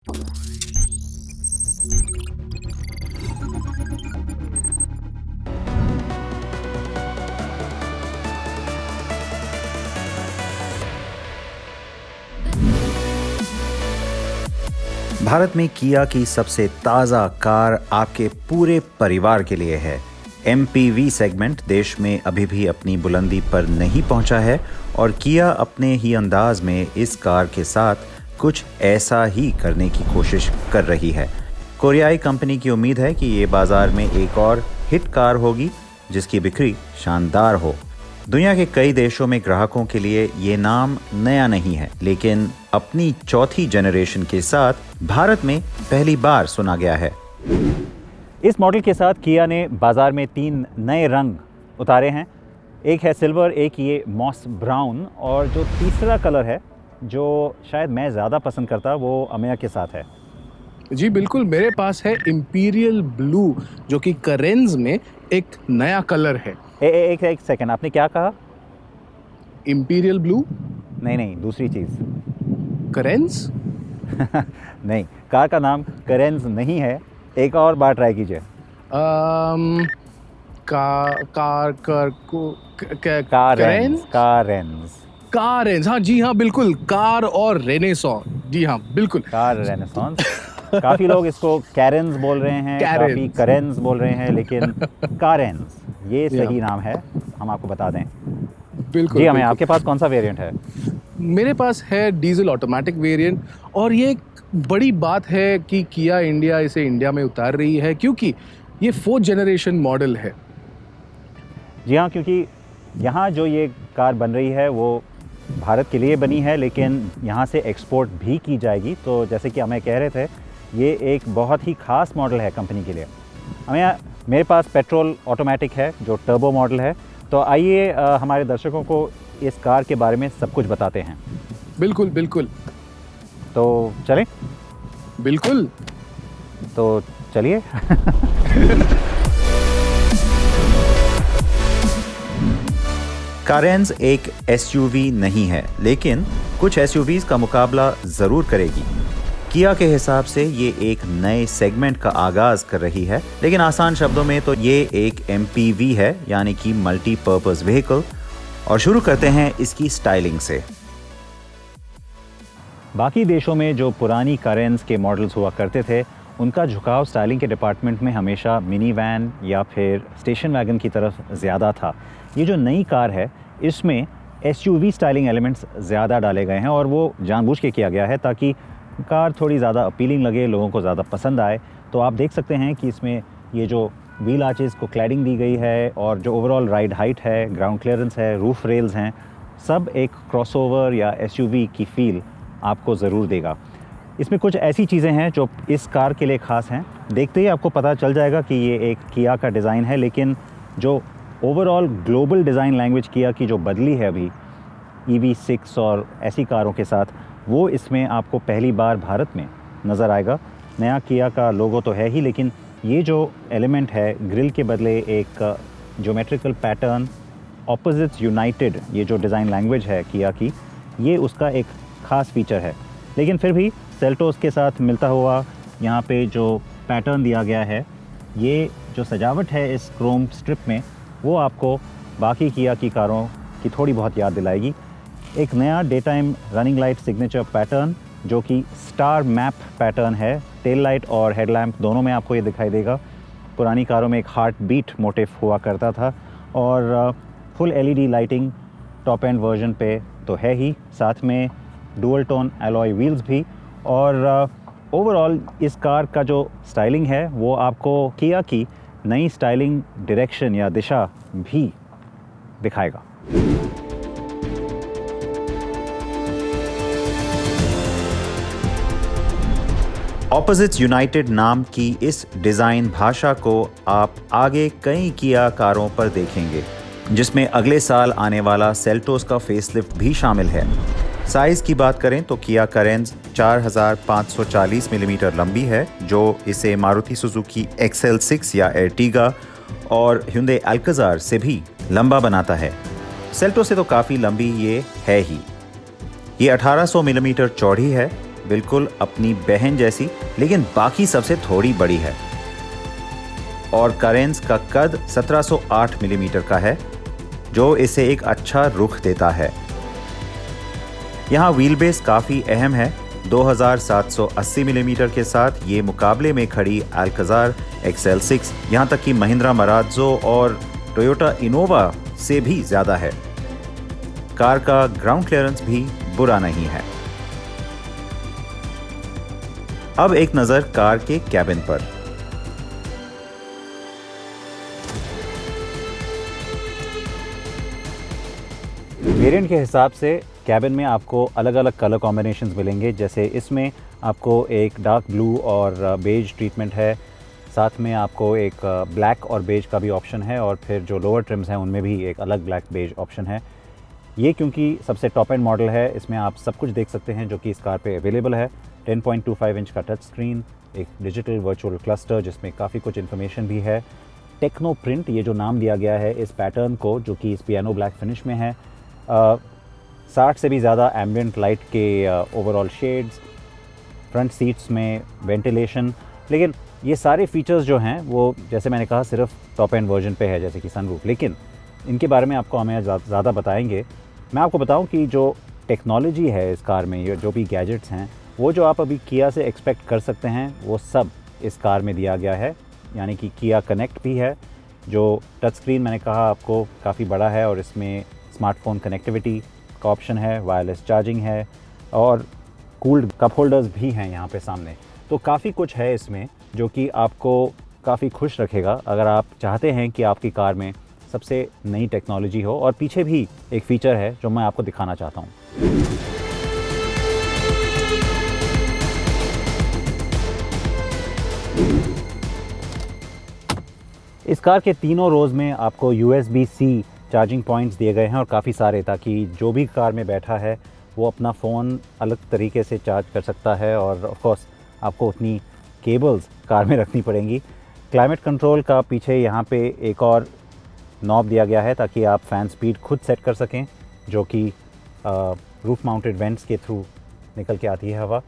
भारत में किया की सबसे ताज़ा कार आपके पूरे परिवार के लिए है। MPV सेगमेंट देश में अभी भी अपनी बुलंदी पर नहीं पहुंचा है और किया अपने ही अंदाज में इस कार के साथ कुछ ऐसा ही करने की कोशिश कर रही है। कोरियाई कंपनी की उम्मीद है कि ये बाजार में एक और हिट कार होगी जिसकी बिक्री शानदार हो। दुनिया के कई देशों में ग्राहकों के लिए ये नाम नया नहीं है, लेकिन अपनी चौथी जनरेशन के साथ भारत में पहली बार सुना गया है। इस मॉडल के साथ किया ने बाज़ार में 3 नए रंग उतारे हैं। एक है सिल्वर, एक ये मॉस ब्राउन और जो तीसरा कलर है जो शायद मैं ज़्यादा पसंद करता वो अमेया के साथ है। जी बिल्कुल, मेरे पास है इंपीरियल ब्लू जो कि करेंज में एक नया कलर है। एक सेकंड, आपने क्या कहा? Imperial blue? नहीं, दूसरी चीज़। करेंज? नहीं, कार का नाम करेंज नहीं है। एक और बार ट्राई कीजिए। कारेंज, हाँ जी हाँ बिल्कुल, कार और रेनेसॉन्स। जी हाँ बिल्कुल, कार रेनेसॉन्स। काफ़ी लोग इसको कैरेंज बोल रहे हैं, काफ़ी करेंज बोल रहे हैं, लेकिन कारेंज ये सही नाम है, हम आपको बता दें। बिल्कुल। जी हमें, आपके पास कौन सा वेरिएंट है? मेरे पास है डीजल ऑटोमेटिक वेरिएंट और ये एक बड़ी बात है कि किया इंडिया इसे इंडिया में उतार रही है क्योंकि ये 4th जनरेशन मॉडल है। जी हाँ, क्योंकि यहाँ जो ये कार बन रही है वो भारत के लिए बनी है, लेकिन यहाँ से एक्सपोर्ट भी की जाएगी। तो जैसे कि हमें कह रहे थे, ये एक बहुत ही ख़ास मॉडल है कंपनी के लिए। हमें मेरे पास पेट्रोल ऑटोमेटिक है जो टर्बो मॉडल है। तो आइए हमारे दर्शकों को इस कार के बारे में सब कुछ बताते हैं। बिल्कुल बिल्कुल। तो चलें? बिल्कुल, तो चलिए। कारेंज एक SUV नहीं है, लेकिन कुछ SUVs का मुकाबला ज़रूर करेगी। किया के हिसाब से ये एक नए सेगमेंट का आगाज़ कर रही है, लेकिन आसान शब्दों में तो ये एक MPV है, यानी कि मल्टीपर्पज़ व्हीकल। और शुरू करते हैं इसकी स्टाइलिंग से। बाकी देशों में जो पुरानी कारेंज के मॉडल्स हुआ करते थे, उनका झुकाव स्टाइलिंग के डिपार्टमेंट में हमेशा मिनी वैन या फिर स्टेशन वैगन की तरफ ज़्यादा था। ये जो नई कार है, इसमें SUV स्टाइलिंग एलिमेंट्स ज़्यादा डाले गए हैं और वो जानबूझ के किया गया है ताकि कार थोड़ी ज़्यादा अपीलिंग लगे, लोगों को ज़्यादा पसंद आए। तो आप देख सकते हैं कि इसमें ये जो व्हील आर्चेस को क्लैडिंग दी गई है और जो ओवरऑल राइड हाइट है, ग्राउंड क्लियरेंस है, रूफ रेल्स हैं, सब एक क्रॉसओवर या SUV की फील आपको ज़रूर देगा। इसमें कुछ ऐसी चीज़ें हैं जो इस कार के लिए ख़ास हैं। देखते ही आपको पता चल जाएगा कि ये एक किया का डिज़ाइन है, लेकिन जो ओवरऑल ग्लोबल डिज़ाइन लैंग्वेज किया की जो बदली है अभी EV6 और ऐसी कारों के साथ, वो इसमें आपको पहली बार भारत में नज़र आएगा। नया किया का लोगो तो है ही, लेकिन ये जो एलिमेंट है, ग्रिल के बदले एक ज्योमेट्रिकल पैटर्न, ऑपोजिट्स यूनाइटेड, ये जो डिज़ाइन लैंग्वेज है किया की, ये उसका एक ख़ास फीचर है। लेकिन फिर भी सेल्टोस के साथ मिलता हुआ यहाँ पे जो पैटर्न दिया गया है, ये जो सजावट है इस क्रोम स्ट्रिप में, वो आपको बाकी किया की कारों की थोड़ी बहुत याद दिलाएगी। एक नया day time running light signature pattern जो कि स्टार मैप पैटर्न है, टेल लाइट और हेडलैम्प दोनों में आपको ये दिखाई देगा। पुरानी कारों में एक हार्ट बीट मोटिव हुआ करता था और full LED lighting top and version पे तो है ही, साथ में डुअल टोन एलॉय व्हील्स भी। और ओवरऑल इस कार का जो स्टाइलिंग है वो आपको किया की नई स्टाइलिंग डायरेक्शन या दिशा भी दिखाएगा। ऑपोजिट्स यूनाइटेड नाम की इस डिज़ाइन भाषा को आप आगे कई किया कारों पर देखेंगे, जिसमें अगले साल आने वाला सेल्टोस का फेसलिफ्ट भी शामिल है। साइज़ की बात करें तो किया करेंज 4540 मिलीमीटर लंबी है, जो इसे मारुति सुजुकी XL6 या एर्टिगा और Hyundai Alcazar से भी लंबा बनाता है। सेल्टोस से तो काफ़ी लंबी ये है ही। ये 1800 मिलीमीटर चौड़ी है, बिल्कुल अपनी बहन जैसी, लेकिन बाकी सबसे थोड़ी बड़ी है। और कारेंस का कद 1708 मिलीमीटर का है, जो इसे एक अच्छा रुख देता है। यहाँ व्हील बेस काफ़ी अहम है। 2780 मिलीमीटर के साथ ये मुकाबले में खड़ी अल्काज़ार XL6, यहाँ तक कि महिंद्रा मराज़ो और टोयोटा इनोवा से भी ज़्यादा है। कार का ग्राउंड क्लियरेंस भी बुरा नहीं है। अब एक नज़र कार के कैबिन पर। वेरिएंट के हिसाब से कैबिन में आपको अलग अलग कलर कॉम्बिनेशंस मिलेंगे। जैसे इसमें आपको एक डार्क ब्लू और बेज ट्रीटमेंट है, साथ में आपको एक ब्लैक और बेज का भी ऑप्शन है, और फिर जो लोअर ट्रिम्स हैं उनमें भी एक अलग ब्लैक बेज ऑप्शन है। ये क्योंकि सबसे टॉप एंड मॉडल है, इसमें आप सब कुछ देख सकते हैं जो कि इस कार पे अवेलेबल है। 10.25 इंच का टच स्क्रीन, एक डिजिटल वर्चुअल क्लस्टर जिसमें काफ़ी कुछ इन्फॉर्मेशन भी है। टेक्नो प्रिंट, ये जो नाम दिया गया है इस पैटर्न को, जो कि इस पियानो ब्लैक फिनिश में है। 60 से भी ज़्यादा एम्बिएंट लाइट के ओवरऑल शेड्स, फ्रंट सीट्स में वेंटिलेशन। लेकिन ये सारे फीचर्स जो हैं वो, जैसे मैंने कहा, सिर्फ टॉप एंड वर्जन पे है, जैसे कि सनरूफ। लेकिन इनके बारे में आपको हमें ज़्यादा बताएंगे। मैं आपको बताऊं कि जो टेक्नोलॉजी है इस कार में, ये जो भी गैजेट्स हैं, वो जो आप अभी किया से एक्सपेक्ट कर सकते हैं वो सब इस कार में दिया गया है। यानी कि किया कनेक्ट भी है, जो टच स्क्रीन मैंने कहा आपको काफ़ी बड़ा है, और इसमें स्मार्टफोन कनेक्टिविटी का ऑप्शन है, वायरलेस चार्जिंग है, और कूल्ड कप होल्डर्स भी हैं यहाँ पे सामने। तो काफ़ी कुछ है इसमें जो कि आपको काफ़ी खुश रखेगा अगर आप चाहते हैं कि आपकी कार में सबसे नई टेक्नोलॉजी हो। और पीछे भी एक फ़ीचर है जो मैं आपको दिखाना चाहता हूँ। इस कार के तीनों रोज़ में आपको USB-C चार्जिंग पॉइंट्स दिए गए हैं, और काफ़ी सारे, ताकि जो भी कार में बैठा है वो अपना फ़ोन अलग तरीके से चार्ज कर सकता है। और ऑफ कोर्स आपको उतनी केबल्स कार में रखनी पड़ेंगी। क्लाइमेट कंट्रोल का पीछे यहाँ पे एक और नॉब दिया गया है ताकि आप फ़ैन स्पीड खुद सेट कर सकें, जो कि रूफ माउंटेड वेंट्स के थ्रू निकल के आती है हवा।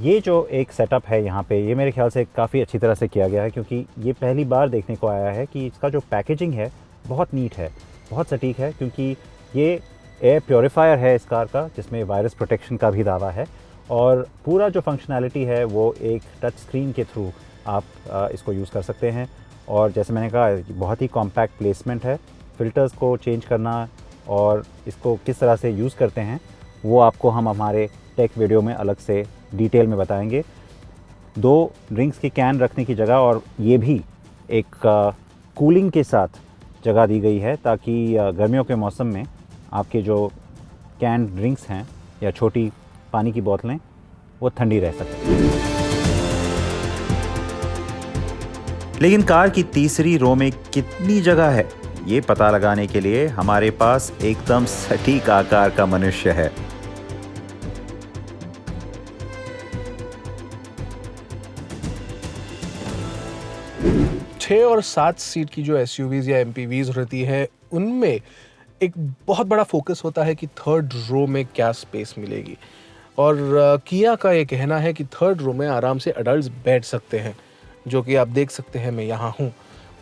ये जो एक सेटअप है यहाँ पे, ये मेरे ख्याल से काफ़ी अच्छी तरह से किया गया है, क्योंकि ये पहली बार देखने को आया है कि इसका जो पैकेजिंग है बहुत नीट है, बहुत सटीक है। क्योंकि ये एयर प्योरीफायर है इस कार का, जिसमें वायरस प्रोटेक्शन का भी दावा है, और पूरा जो फंक्शनैलिटी है वो एक टच स्क्रीन के थ्रू आप इसको यूज़ कर सकते हैं। और जैसे मैंने कहा, बहुत ही कॉम्पैक्ट प्लेसमेंट है। फ़िल्टर्स को चेंज करना और इसको किस तरह से यूज़ करते हैं वो आपको हम हमारे टेक वीडियो में अलग से डिटेल में बताएंगे। 2 ड्रिंक्स की कैन रखने की जगह, और ये भी एक कूलिंग के साथ जगह दी गई है, ताकि गर्मियों के मौसम में आपके जो कैन ड्रिंक्स हैं या छोटी पानी की बोतलें वो ठंडी रह सकें। लेकिन कार की तीसरी रो में कितनी जगह है, ये पता लगाने के लिए हमारे पास एकदम सटीक आकार का मनुष्य है। छः और 7 सीट की जो SUVs या MPVs रहती है, उनमें एक बहुत बड़ा फोकस होता है कि थर्ड रो में क्या स्पेस मिलेगी। और किया का ये कहना है कि थर्ड रो में आराम से अडल्ट्स बैठ सकते हैं, जो कि आप देख सकते हैं मैं यहाँ हूँ।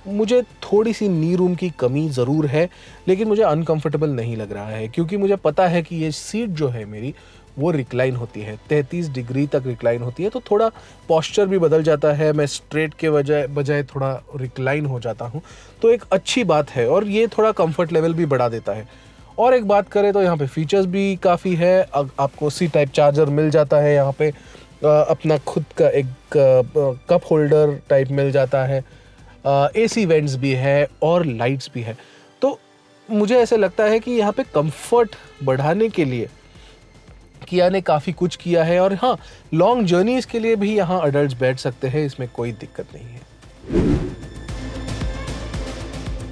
मुझे थोड़ी सी नी रूम की कमी ज़रूर है, लेकिन मुझे अनकंफर्टेबल नहीं लग रहा है, क्योंकि मुझे पता है कि ये सीट जो है मेरी वो रिक्लाइन होती है, 33 डिग्री तक रिक्लाइन होती है। तो थोड़ा पॉस्चर भी बदल जाता है, मैं स्ट्रेट के बजाय थोड़ा रिक्लाइन हो जाता हूँ, तो एक अच्छी बात है, और ये थोड़ा कंफर्ट लेवल भी बढ़ा देता है। और एक बात करें तो यहाँ पे फीचर्स भी काफ़ी है। आपको C टाइप चार्जर मिल जाता है, यहाँ पे अपना खुद का एक कप होल्डर टाइप मिल जाता है, AC वेंट्स भी है और लाइट्स भी है। तो मुझे ऐसे लगता है कि यहाँ पे कंफर्ट बढ़ाने के लिए किया ने काफ़ी कुछ किया है। और हाँ, लॉन्ग जर्नीज के लिए भी यहाँ अडल्ट्स बैठ सकते हैं, इसमें कोई दिक्कत नहीं है।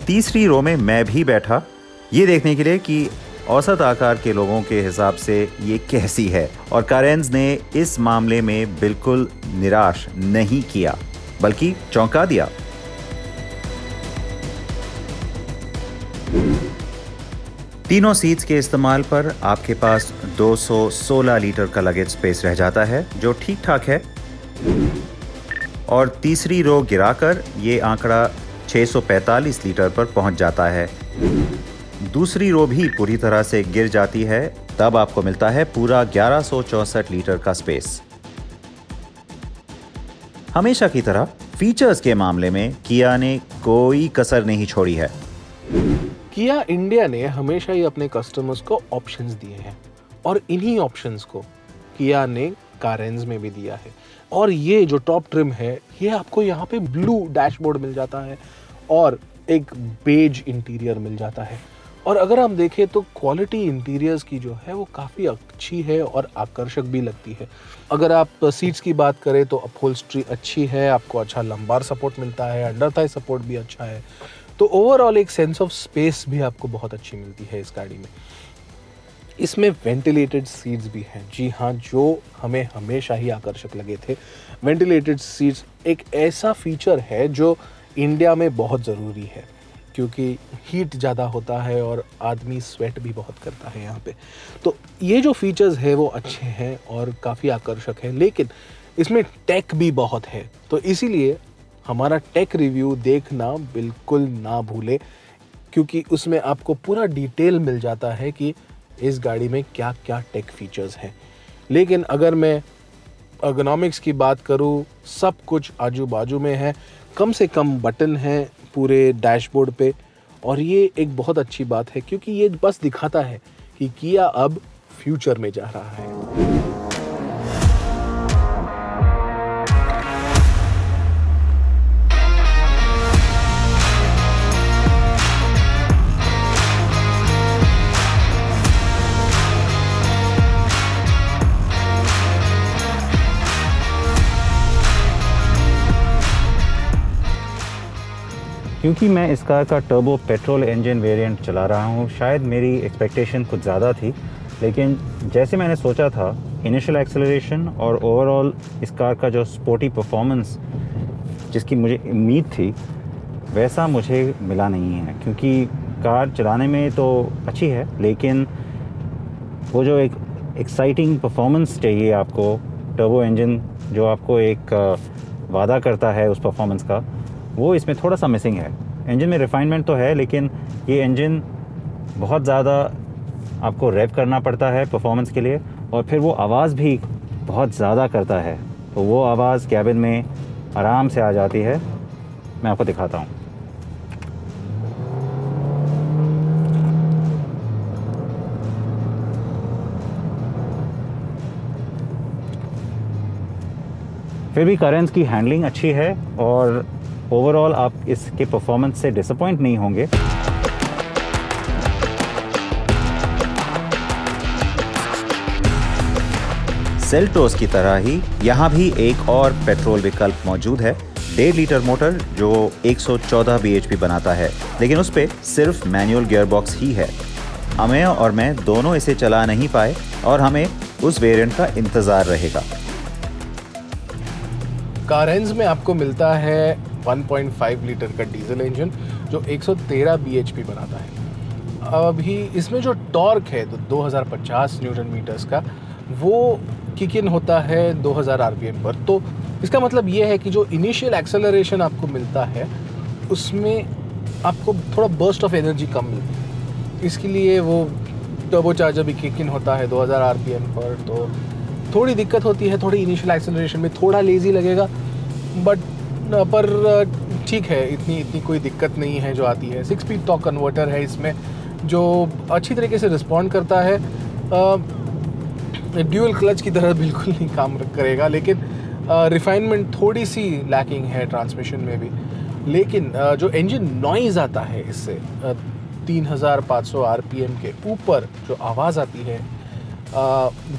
तीसरी रो में मैं भी बैठा, ये देखने के लिए कि औसत आकार के लोगों के हिसाब से ये कैसी है। और कारेंस ने इस मामले में बिल्कुल निराश नहीं किया, बल्कि चौंका दिया। तीनों सीट्स के इस्तेमाल पर आपके पास 216 लीटर का लगेज स्पेस रह जाता है, जो ठीक ठाक है। और तीसरी रो गिराकर ये आंकड़ा 645 लीटर पर पहुंच जाता है। दूसरी रो भी पूरी तरह से गिर जाती है, तब आपको मिलता है पूरा 1164 लीटर का स्पेस। हमेशा की तरह फीचर्स के मामले में किया ने कोई कसर नहीं छोड़ी है। किया इंडिया ने हमेशा ही अपने कस्टमर्स को ऑप्शंस दिए हैं और इन्हीं ऑप्शंस को किया ने कारेंज में भी दिया है। और ये जो टॉप ट्रिम है, ये आपको यहाँ पे ब्लू डैशबोर्ड मिल जाता है और एक बेज इंटीरियर मिल जाता है। और अगर हम देखें तो क्वालिटी इंटीरियर्स की जो है वो काफ़ी अच्छी है और आकर्षक भी लगती है। अगर आप सीट्स की बात करें तो अपहोल्स्ट्री अच्छी है, आपको अच्छा लंबार सपोर्ट मिलता है, अंडर थाई सपोर्ट भी अच्छा है। तो ओवरऑल एक सेंस ऑफ स्पेस भी आपको बहुत अच्छी मिलती है इस गाड़ी में। इसमें वेंटिलेटेड सीट्स भी हैं, जी हाँ, जो हमें हमेशा ही आकर्षक लगे थे। वेंटिलेटेड सीट्स एक ऐसा फीचर है जो इंडिया में बहुत ज़रूरी है, क्योंकि हीट ज़्यादा होता है और आदमी स्वेट भी बहुत करता है यहाँ पे। तो ये जो फीचर्स है वो अच्छे हैं और काफ़ी आकर्षक है, लेकिन इसमें टेक भी बहुत है। तो इसीलिए हमारा टेक रिव्यू देखना बिल्कुल ना भूले, क्योंकि उसमें आपको पूरा डिटेल मिल जाता है कि इस गाड़ी में क्या क्या टेक फीचर्स हैं। लेकिन अगर मैं एर्गोनॉमिक्स की बात करूँ, सब कुछ आजू बाजू में है। कम से कम बटन हैं पूरे डैशबोर्ड पे, और ये एक बहुत अच्छी बात है, क्योंकि ये बस दिखाता है कि किया अब फ्यूचर में जा रहा है। क्योंकि मैं इस कार का टर्बो पेट्रोल इंजन वेरिएंट चला रहा हूँ, शायद मेरी एक्सपेक्टेशन कुछ ज़्यादा थी, लेकिन जैसे मैंने सोचा था, इनिशियल एक्सेलरेशन और ओवरऑल इस कार का जो स्पोर्टी परफॉर्मेंस जिसकी मुझे उम्मीद थी, वैसा मुझे मिला नहीं है। क्योंकि कार चलाने में तो अच्छी है, लेकिन वो जो एक एक्साइटिंग परफॉर्मेंस चाहिए आपको, टर्बो इंजन जो आपको एक वादा करता है उस परफॉर्मेंस का, वो इसमें थोड़ा सा मिसिंग है। इंजन में रिफाइनमेंट तो है, लेकिन ये इंजन बहुत ज़्यादा आपको रैप करना पड़ता है परफॉर्मेंस के लिए, और फिर वो आवाज़ भी बहुत ज़्यादा करता है। तो वो आवाज़ कैबिन में आराम से आ जाती है। मैं आपको दिखाता हूँ। फिर भी कारेंज की हैंडलिंग अच्छी है और ओवरऑल आप इसके परफॉर्मेंस से डिसअपॉइंट नहीं होंगे। सेल्टोस की तरह ही यहाँ भी एक और पेट्रोल विकल्प मौजूद है, 1.5 लीटर मोटर जो 114 bhp बनाता है, लेकिन उस पे सिर्फ मैनुअल गियरबॉक्स ही है। हमें और मैं दोनों इसे चला नहीं पाए और हमें उस वेरिएंट का इंतज़ार रहेगा। कारेंज में आपको मिलता है 1.5 लीटर का डीजल इंजन जो 113 bhp बनाता है। अभी इसमें जो टॉर्क है तो 2050 न्यूटन मीटर्स का, वो किक इन होता है 2000 आरपीएम पर। तो इसका मतलब ये है कि जो इनिशियल एक्सेलरेशन आपको मिलता है उसमें आपको थोड़ा बर्स्ट ऑफ एनर्जी कम मिलती है, इसके लिए वो टर्बो चार्जर भी किक इन होता है 2000 आरपीएम पर। तो थोड़ी दिक्कत होती है, थोड़ी इनिशियल एक्सेलरेशन में थोड़ा लेज़ी लगेगा, पर ठीक है, इतनी कोई दिक्कत नहीं है जो आती है। 6 स्पीड टॉर्क कन्वर्टर है इसमें जो अच्छी तरीके से रिस्पॉन्ड करता है। ड्यूल क्लच की तरह बिल्कुल नहीं काम करेगा, लेकिन रिफाइनमेंट थोड़ी सी लैकिंग है ट्रांसमिशन में भी। लेकिन जो इंजन नॉइज़ आता है इससे 3500 आरपीएम के ऊपर जो आवाज़ आती है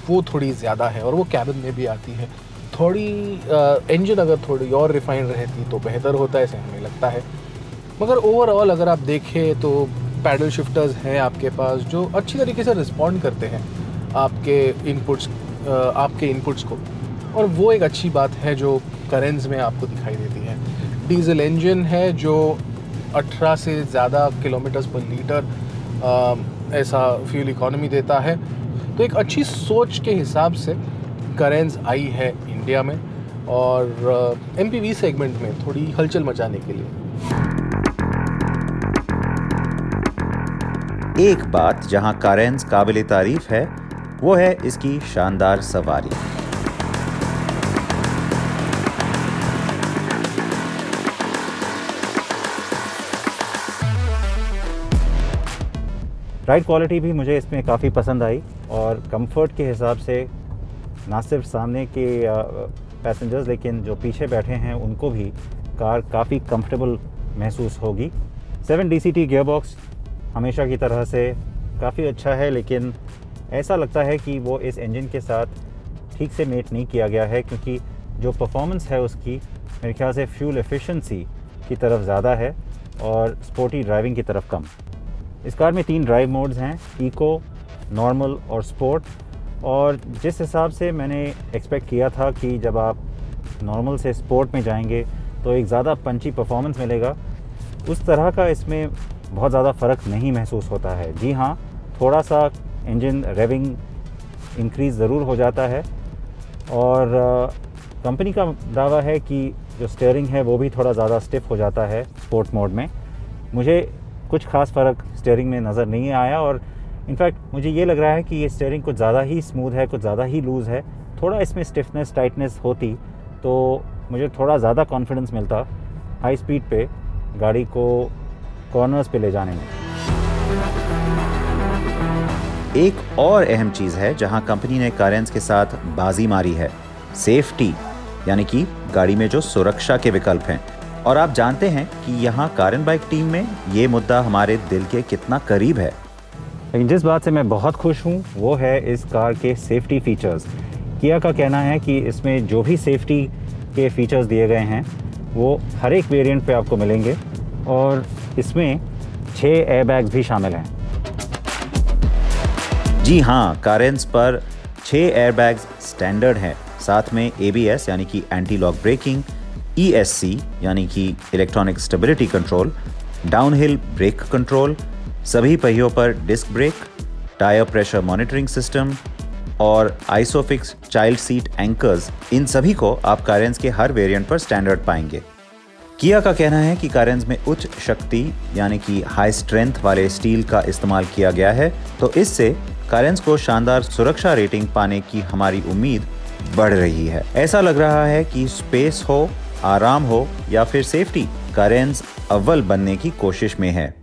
वो थोड़ी ज़्यादा है, और वो कैबिन में भी आती है। थोड़ी इंजन अगर थोड़ी और रिफाइंड रहती तो बेहतर होता है, ऐसे हमें लगता है। मगर ओवरऑल अगर आप देखें तो पैडल शिफ्टर्स हैं आपके पास जो अच्छी तरीके से रिस्पॉन्ड करते हैं आपके इनपुट्स को, और वो एक अच्छी बात है जो कारेंज में आपको दिखाई देती है। डीजल इंजन है जो 18 से ज़्यादा किलोमीटर्स पर लीटर ऐसा फ्यूल इकोनॉमी देता है। तो एक अच्छी सोच के हिसाब से कारेंस आई है इंडिया में और एमपीवी सेगमेंट में थोड़ी हलचल मचाने के लिए। एक बात जहां कारेंस काबिले तारीफ है वो है इसकी शानदार सवारी। राइड क्वालिटी भी मुझे इसमें काफ़ी पसंद आई और कंफर्ट के हिसाब से ना सिर्फ सामने के पैसेंजर्स लेकिन जो पीछे बैठे हैं उनको भी कार काफ़ी कंफर्टेबल महसूस होगी। 7 DCT गियरबॉक्स हमेशा की तरह से काफ़ी अच्छा है, लेकिन ऐसा लगता है कि वो इस इंजन के साथ ठीक से मेट नहीं किया गया है, क्योंकि जो परफॉर्मेंस है उसकी मेरे ख्याल से फ्यूल एफिशिएंसी की तरफ ज़्यादा है और स्पोर्टी ड्राइविंग की तरफ कम। इस कार में 3 ड्राइव मोड्स हैं, इको, नॉर्मल और स्पोर्ट। और जिस हिसाब से मैंने एक्सपेक्ट किया था कि जब आप नॉर्मल से स्पोर्ट में जाएंगे तो एक ज़्यादा पंची परफॉर्मेंस मिलेगा, उस तरह का इसमें बहुत ज़्यादा फ़र्क नहीं महसूस होता है। जी हाँ, थोड़ा सा इंजन रेविंग इंक्रीज़ ज़रूर हो जाता है और कंपनी का दावा है कि जो स्टीयरिंग है वो भी थोड़ा ज़्यादा स्टिफ हो जाता है स्पोर्ट मोड में। मुझे कुछ खास फ़र्क स्टीयरिंग में नज़र नहीं आया और इनफैक्ट मुझे ये लग रहा है कि ये स्टीयरिंग कुछ ज़्यादा ही स्मूथ है, कुछ ज़्यादा ही लूज़ है। थोड़ा इसमें स्टिफनेस, टाइटनेस होती तो मुझे थोड़ा ज़्यादा कॉन्फिडेंस मिलता हाई स्पीड पे गाड़ी को कॉर्नर्स पे ले जाने में। एक और अहम चीज़ है जहां कंपनी ने कारेंस के साथ बाजी मारी है, सेफ्टी, यानी कि गाड़ी में जो सुरक्षा के विकल्प हैं। और आप जानते हैं कि यहाँ कार एंड बाइक टीम में ये मुद्दा हमारे दिल के कितना करीब है। लेकिन जिस बात से मैं बहुत खुश हूँ वो है इस कार के सेफ्टी फीचर्स। किया का कहना है कि इसमें जो भी सेफ्टी के फीचर्स दिए गए हैं वो हर एक वेरिएंट पे आपको मिलेंगे और इसमें 6 एयरबैग्स भी शामिल हैं। जी हाँ, कारेंस पर 6 एयरबैग्स स्टैंडर्ड हैं, साथ में ABS यानी कि एंटी लॉक ब्रेकिंग, ESC यानी कि electronic stability control, downhill brake control, सभी पहियों पर disc brake, tyre pressure monitoring system और आइसोफिक्स चाइल्ड सीट एंकर्स। इन सभी को आप कारेंस के हर वेरिएंट पर स्टैंडर्ड पाएंगे। किया का कहना है कि कारेंस में उच्च शक्ति यानी कि हाई स्ट्रेंथ वाले स्टील का इस्तेमाल किया गया है, तो इससे कारेंस को शानदार सुरक्षा रेटिंग पाने की हमारी उम्मीद बढ़ रही है। ऐसा लग रहा है कि स्पेस हो, आराम हो या फिर सेफ्टी, कारेंस अव्वल बनने की कोशिश में है।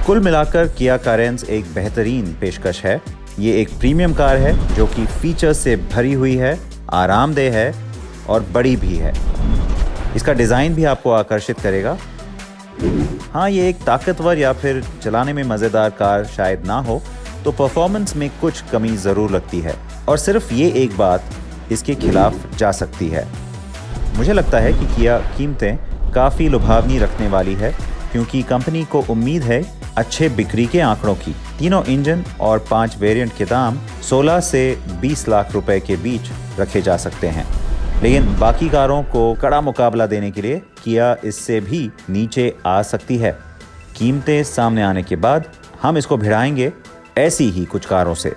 कुल मिलाकर किया कारेंस एक बेहतरीन पेशकश है। ये एक प्रीमियम कार है जो कि फीचर्स से भरी हुई है, आरामदेह है और बड़ी भी है। इसका डिज़ाइन भी आपको आकर्षित करेगा। हाँ, ये एक ताकतवर या फिर चलाने में मज़ेदार कार शायद ना हो, तो परफॉर्मेंस में कुछ कमी ज़रूर लगती है और सिर्फ ये एक बात इसके खिलाफ जा सकती है। मुझे लगता है कि किया कीमतें काफ़ी लुभावनी रखने वाली है, क्योंकि कंपनी को उम्मीद है अच्छे बिक्री के आंकड़ों की। तीनों इंजन और 5 वेरिएंट के दाम 16 से 20 लाख रुपए के बीच रखे जा सकते हैं, लेकिन बाकी कारों को कड़ा मुकाबला देने के लिए किया इससे भी नीचे आ सकती है। कीमतें सामने आने के बाद हम इसको भिड़ाएंगे ऐसी ही कुछ कारों से।